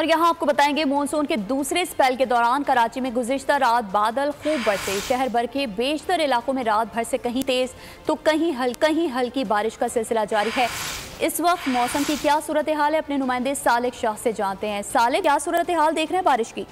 और यहाँ आपको बताएंगे मानसून के दूसरे स्पेल के दौरान कराची में गुज़िश्ता रात बादल खूब बरसे। शहर भर के बेशतर इलाकों में रात भर से कहीं तेज तो कहीं हल्की बारिश का सिलसिला जारी है। इस वक्त मौसम की क्या सूरत हाल है, अपने नुमाइंदे सालिक शाह से जानते हैं। सालिक, क्या सूरत हाल देख रहे हैं बारिश की?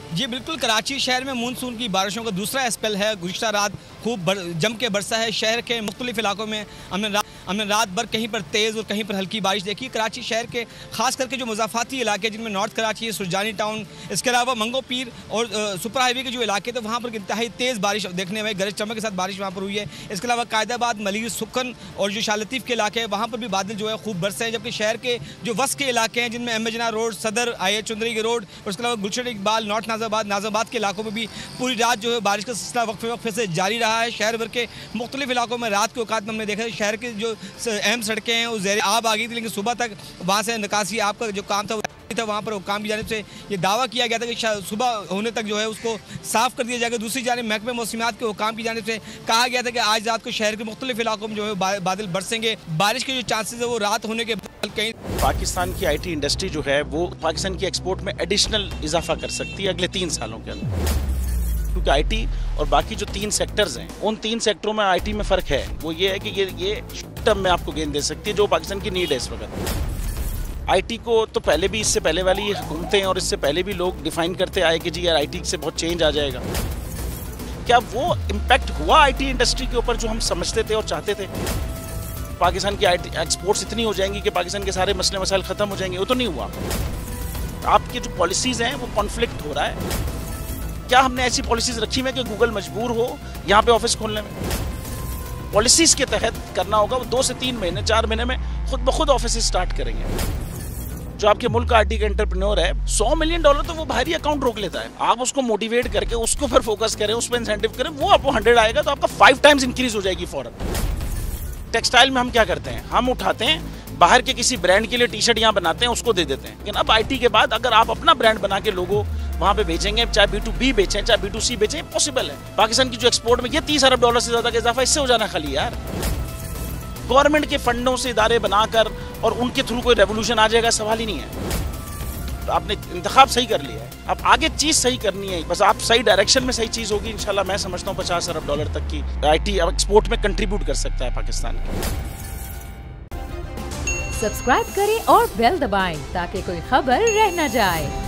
जी बिल्कुल, कराची शहर में मानसून की बारिशों का दूसरा स्पेल है। गुज़िश्ता रात खूब जम के बरसा है। शहर के मुख्तलिफ इलाकों में हमने रात भर कहीं पर तेज़ और कहीं पर हल्की बारिश देखी। कराची शहर के खास करके जो मुज़ाफ़ाती इलाके जिनमें नॉर्थ कराची है, सुरजानी टाउन, इसके अलावा मंगो पीर और सुपर हाईवे के जो इलाके थे वहाँ पर इंतहाई तेज़ बारिश देखने में, गरज चमक के साथ बारिश वहाँ पर हुई है। इसके अलावा कायदाबाद, मलिर, सुखन और जो शाह लतीफ़ के इलाके हैं वहाँ पर भी बादल जो है खूब बरसे हैं। जबकि शहर के जो वस्त के इलाके हैं जिनमें एमजना रोड, सदर, आई चुंदरी के रोड और उसके अलावा गुलशन इकबाल, नॉर्थ नाज़ाबाद के इलाकों में भी पूरी रात जो है बारिश का सिलसिला वक्फे से जारी रहा है। शहर भर के मुख्तलिफ इलाकों में रात के औकात में हमने देखा है शहर के जो अहम सड़कें हैं वो ज़ेर आब आ गई थी, लेकिन सुबह तक वहाँ से निकासी आपका जो काम था वहाँ पर काम की जानिब से ये दावा किया गया था कि सुबह होने तक जो है उसको साफ़ कर दिया जाएगा। दूसरी जानिब महकमे मौसमियात के हुकाम की जानिब से कहा गया था कि आज रात को शहर के मुख्तलिफ इलाकों में जो है बादल बरसेंगे। बारिश के जो चांसेस है वो रात होने के बाद कहीं। पाकिस्तान की IT इंडस्ट्री जो है वो पाकिस्तान की एक्सपोर्ट में एडिशनल इजाफा कर सकती है अगले 3 सालों के अंदर, क्योंकि IT और बाकी जो 3 सेक्टर्स हैं उन 3 सेक्टरों में IT में फ़र्क है। वो ये है कि ये शॉर्ट टर्म में आपको गेन दे सकती है जो पाकिस्तान की नीड है इस वक्त। IT को तो पहले भी, इससे पहले वाली हुकूमतें और इससे पहले भी लोग डिफाइन करते आए कि जी यार IT से बहुत चेंज आ जाएगा। क्या वो इम्पैक्ट हुआ IT इंडस्ट्री के ऊपर जो हम समझते थे और चाहते थे? पाकिस्तान की IT एक्सपोर्ट्स इतनी हो जाएंगी कि पाकिस्तान के सारे मसले मसाइल ख़त्म हो जाएंगे? वो तो नहीं हुआ। आपकी जो पॉलिसीज़ हैं वो कॉन्फ्लिक्ट हो रहा है। क्या हमने ऐसी पॉलिसीज़ रखी हुई है कि गूगल मजबूर हो यहाँ पे ऑफिस खोलने में? पॉलिसीज़ के तहत करना होगा। वो 2 से 3 महीने 4 महीने में खुद ब खुद ऑफिस स्टार्ट करेंगे। जो आपके मुल्क का IT का एंटरप्रेन्योर है, $100 मिलियन तो वो बाहरी अकाउंट रोक लेता है। आप उसको मोटिवेट करके उसको पर फोकस करें, उस पर इंसेंटिव करें, वो आपको 100 आएगा तो आपका 5 टाइम्स इंक्रीज हो जाएगी फौरन। टेक्सटाइल में हम क्या करते हैं, हम उठाते हैं बाहर के किसी ब्रांड के लिए टी-शर्ट यहाँ बनाते हैं, उसको दे देते हैं। लेकिन अब IT के बाद अगर आप अपना ब्रांड बना के लोगो वहाँ पे बेचेंगे, चाहे B2B बेचें चाहे B2C बेचें, पॉसिबल है। पाकिस्तान की जो एक्सपोर्ट में ये $30 अरब से ज़्यादा का इजाफा इससे हो जाना खाली यार। गवर्नमेंट के फंडों से इदारे बनाकर और उनके थ्रू कोई रेवोल्यूशन आ जाएगा, सवाल ही नहीं है। आपने इंतखाब सही कर लिया है, अब आगे चीज़ सही करनी है। बस आप सही डायरेक्शन में सही चीज़ होगी इंशाल्लाह। मैं समझता हूँ $50 अरब तक की IT एक्सपोर्ट में कंट्रीब्यूट कर सकता है पाकिस्तान। सब्सक्राइब करें और बेल दबाएं ताकि कोई खबर रह न जाए।